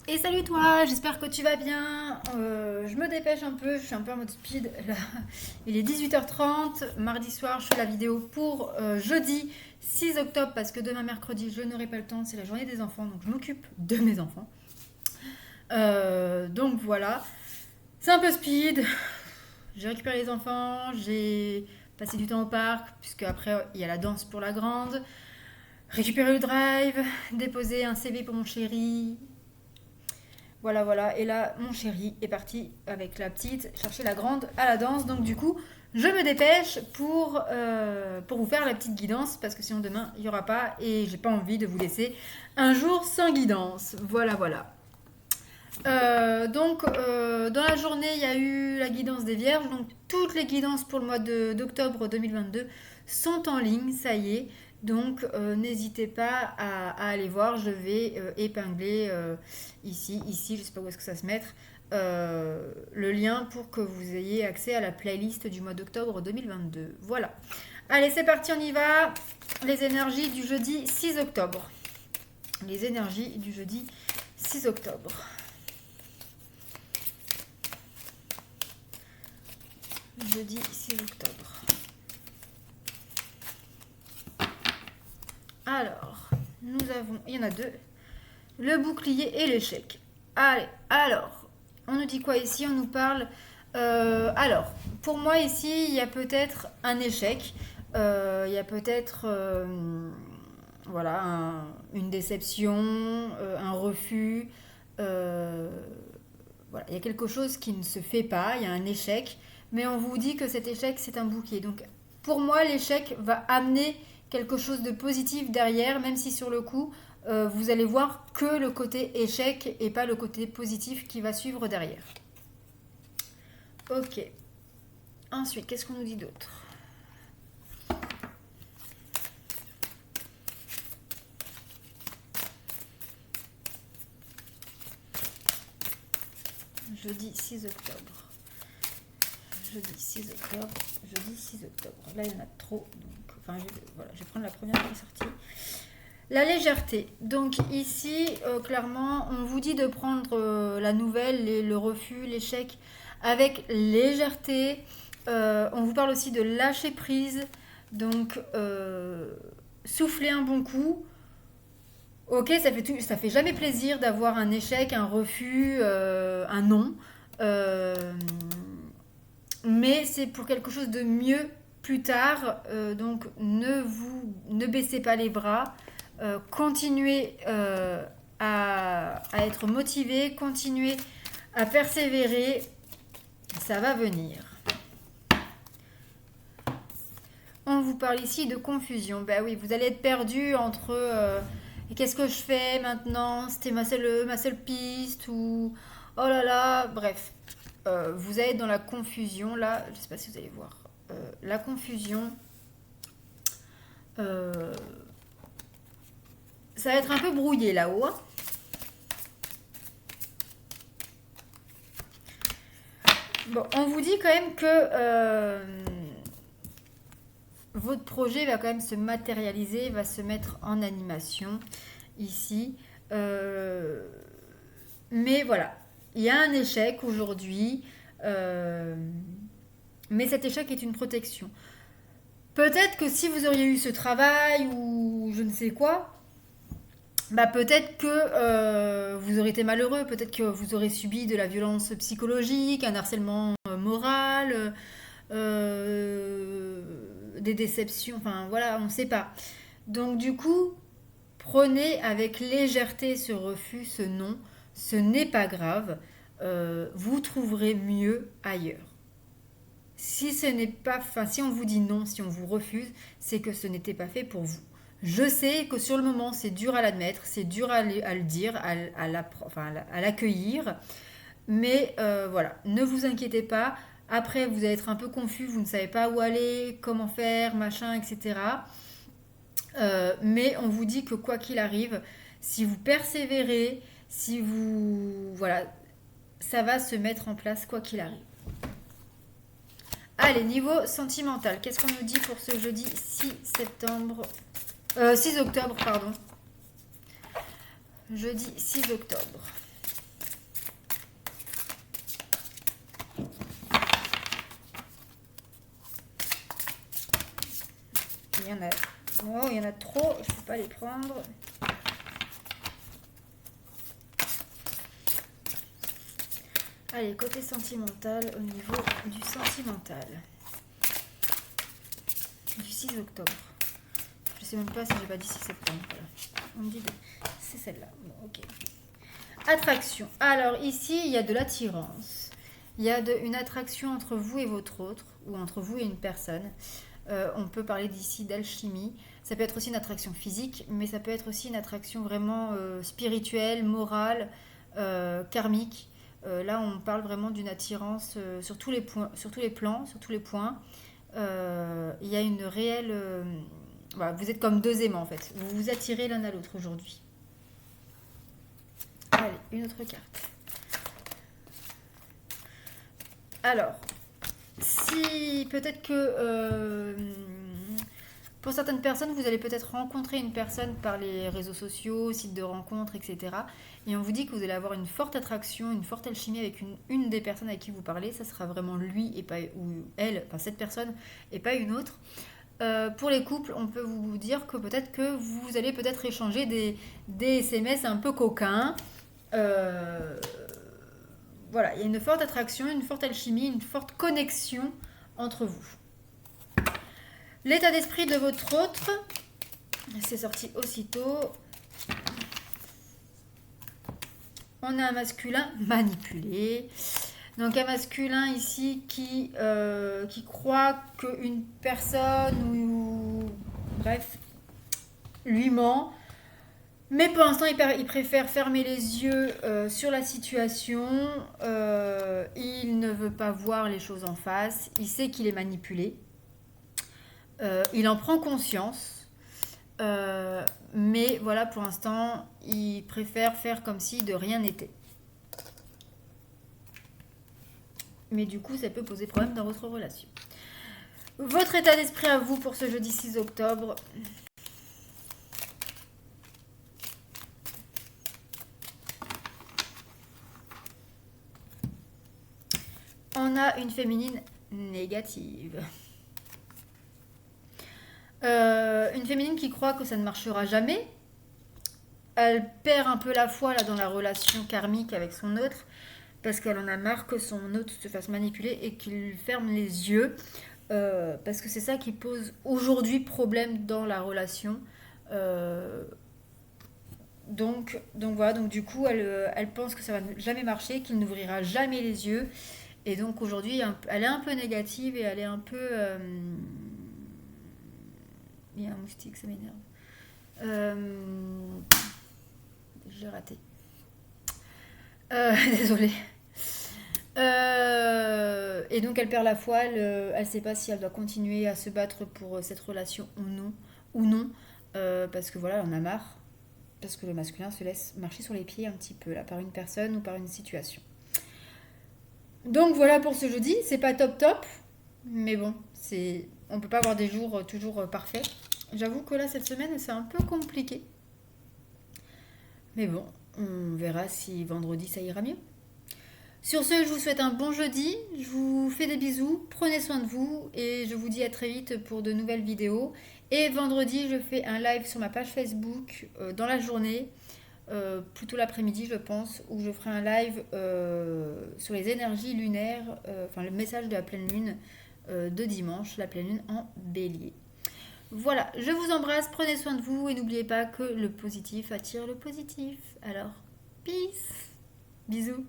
Et salut toi, j'espère que tu vas bien. Je me dépêche un peu, je suis un peu en mode speed. Là, il est 18h30, mardi soir, je fais la vidéo pour jeudi 6 octobre parce que demain mercredi, je n'aurai pas le temps, c'est la journée des enfants, donc je m'occupe de mes enfants. Donc voilà, c'est un peu speed. J'ai récupéré les enfants, j'ai passé du temps au parc, puisque après il y a la danse pour la grande. Récupérer le drive, déposer un CV pour mon chéri, voilà, voilà. Et là, mon chéri est parti avec la petite chercher la grande à la danse. Donc du coup, je me dépêche pour vous faire la petite guidance parce que sinon demain, il n'y aura pas et j'ai pas envie de vous laisser un jour sans guidance. Voilà, voilà. Dans la journée, il y a eu la guidance des vierges. Donc toutes les guidances pour le mois d'octobre 2022 sont en ligne, ça y est. Donc n'hésitez pas à aller voir. Je vais épingler ici, je sais pas où est-ce que ça se mettre, le lien pour que vous ayez accès à la playlist du mois d'octobre 2022. Voilà. Allez, c'est parti, on y va. Les énergies du jeudi 6 octobre. Les énergies du jeudi 6 octobre. Jeudi 6 octobre. Alors, nous avons, il y en a deux, le bouclier et l'échec. Allez, alors, on nous dit quoi ici? On nous parle... alors, pour moi ici, il y a peut-être un échec. Il y a peut-être... voilà, une déception, un refus. euh, voilà, il y a quelque chose qui ne se fait pas, il y a un échec, mais on vous dit que cet échec, c'est un bouclier. Donc, pour moi, l'échec va amener quelque chose de positif derrière, même si sur le coup, vous allez voir que le côté échec et pas le côté positif qui va suivre derrière. Ok. Ensuite, qu'est-ce qu'on nous dit d'autre? Jeudi 6 octobre. Jeudi 6 octobre. Jeudi 6 octobre. Là, il y en a trop. Donc, enfin, voilà, je vais prendre la première qui est sortie. La légèreté. Donc ici, clairement, on vous dit de prendre la nouvelle, le refus, l'échec avec légèreté. On vous parle aussi de lâcher prise. Donc, souffler un bon coup. Ok, ça fait jamais plaisir d'avoir un échec, un refus, un non. Euh, mais c'est pour quelque chose de mieux plus tard. Donc ne baissez pas les bras. Continuez à être motivé, continuez à persévérer. Ça va venir. On vous parle ici de confusion. Ben oui, vous allez être perdu entre qu'est-ce que je fais maintenant? C'était ma seule piste ou oh là là, bref. Vous allez être dans la confusion là, je sais pas si vous allez voir. La confusion, euh, ça va être un peu brouillé là-haut, hein. Bon, on vous dit quand même que votre projet va quand même se matérialiser, va se mettre en animation ici. Euh, mais voilà, il y a un échec aujourd'hui, euh, mais cet échec est une protection. Peut-être que si vous auriez eu ce travail ou je ne sais quoi, bah peut-être que vous aurez été malheureux, peut-être que vous aurez subi de la violence psychologique, un harcèlement moral, des déceptions, enfin voilà, on ne sait pas. Donc du coup, prenez avec légèreté ce refus, ce non, ce n'est pas grave, vous trouverez mieux ailleurs. Si ce n'est pas, enfin, si on vous dit non, si on vous refuse, c'est que ce n'était pas fait pour vous. Je sais que sur le moment, c'est dur à l'admettre, c'est dur à le dire, à l'accueillir, mais voilà, ne vous inquiétez pas. Après, vous allez être un peu confus, vous ne savez pas où aller, comment faire, machin, etc. Mais on vous dit que quoi qu'il arrive, si vous persévérez, si vous... Voilà, ça va se mettre en place quoi qu'il arrive. Allez, niveau sentimental, qu'est-ce qu'on nous dit pour ce jeudi 6 septembre 6 octobre, pardon. Jeudi 6 octobre. il y en a, oh, il y en a trop, je ne peux pas les prendre. Allez, côté sentimental, au niveau du sentimental. Du 6 octobre. Je sais même pas si j'ai pas dit 6 septembre. Voilà. On me dit c'est celle-là. Bon, ok. Attraction. Alors ici, il y a de l'attirance. Il y a une attraction entre vous et votre autre, ou entre vous et une personne. On peut parler d'ici d'alchimie. Ça peut être aussi une attraction physique, mais ça peut être aussi une attraction vraiment spirituelle, morale, karmique. Là, on parle vraiment d'une attirance sur tous les points, sur tous les plans, sur tous les points. Il y a une réelle... voilà, vous êtes comme deux aimants en fait. Vous vous attirez l'un à l'autre aujourd'hui. Allez, une autre carte. Alors, si peut-être que pour certaines personnes, vous allez peut-être rencontrer une personne par les réseaux sociaux, sites de rencontres, etc. Et on vous dit que vous allez avoir une forte attraction, une forte alchimie avec une des personnes avec qui vous parlez. Ça sera vraiment lui et pas ou elle, enfin cette personne et pas une autre. Pour les couples, on peut vous dire que peut-être que vous allez peut-être échanger des SMS un peu coquins. Voilà, il y a une forte attraction, une forte alchimie, une forte connexion entre vous. L'état d'esprit de votre autre, c'est sorti aussitôt. On a un masculin manipulé. Donc un masculin ici qui croit qu'une personne ou bref lui ment. Mais pour l'instant, il préfère fermer les yeux sur la situation. Il ne veut pas voir les choses en face. Il sait qu'il est manipulé. Il en prend conscience. Mais voilà, pour l'instant, il préfère faire comme si de rien n'était. Mais du coup, ça peut poser problème dans votre relation. Votre état d'esprit à vous pour ce jeudi 6 octobre. On a une féminine négative. Une féminine qui croit que ça ne marchera jamais. Elle perd un peu la foi là, dans la relation karmique avec son autre parce qu'elle en a marre que son autre se fasse manipuler et qu'il ferme les yeux parce que c'est ça qui pose aujourd'hui problème dans la relation. Donc voilà, donc du coup elle pense que ça va jamais marcher, qu'il n'ouvrira jamais les yeux et donc aujourd'hui elle est un peu négative et elle est un peu il y a un moustique, ça m'énerve. J'ai raté. Désolée. Et donc elle perd la foi, elle ne sait pas si elle doit continuer à se battre pour cette relation ou non, parce que voilà, elle en a marre, parce que le masculin se laisse marcher sur les pieds un petit peu là par une personne ou par une situation. Donc voilà pour ce jeudi, c'est pas top, mais bon, on peut pas avoir des jours toujours parfaits. J'avoue que là cette semaine c'est un peu compliqué, mais bon, on verra si vendredi ça ira mieux. Sur ce, je vous souhaite un bon jeudi, je vous fais des bisous, prenez soin de vous et je vous dis à très vite pour de nouvelles vidéos. Et vendredi, je fais un live sur ma page Facebook dans la journée, plutôt l'après-midi je pense, où je ferai un live sur les énergies lunaires, enfin le message de la pleine lune de dimanche, la pleine lune en bélier. Voilà, je vous embrasse, prenez soin de vous et n'oubliez pas que le positif attire le positif. Alors, peace, bisous.